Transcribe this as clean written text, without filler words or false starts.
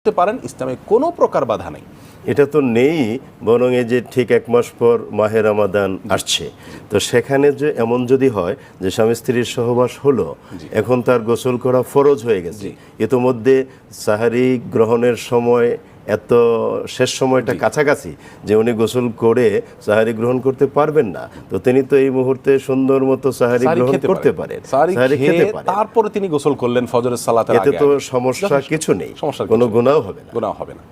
করতে পারেন, ইসলামে কোনো প্রকার বাধা নেই। এটা তো নেই, বরং এই যে ঠিক 1 মাস পর মাহে রমাদান আসছে, তো সেখানে যে এমন যদি হয় যে স্বামী স্ত্রীর সহবাস হলো, এখন তার গোসল করা ফরজ হয়ে গেছে, ইতোমধ্যে সাহারি গ্রহণের সময় এত শেষ সময়টা কাছাকাছি যে উনি গোসল করে সাহারি গ্রহণ করতে পারবেন না, তো তিনি তো এই মুহূর্তে সুন্দর মতো সাহারি গ্রহণ করতে পারেন, সাহারি খেতে পারেন, তারপরে তিনি গোসল করলেন ফজরের সালাতের আগে, এতে তো সমস্যা কিছু নেই, কোনো গুনাহ হবে না।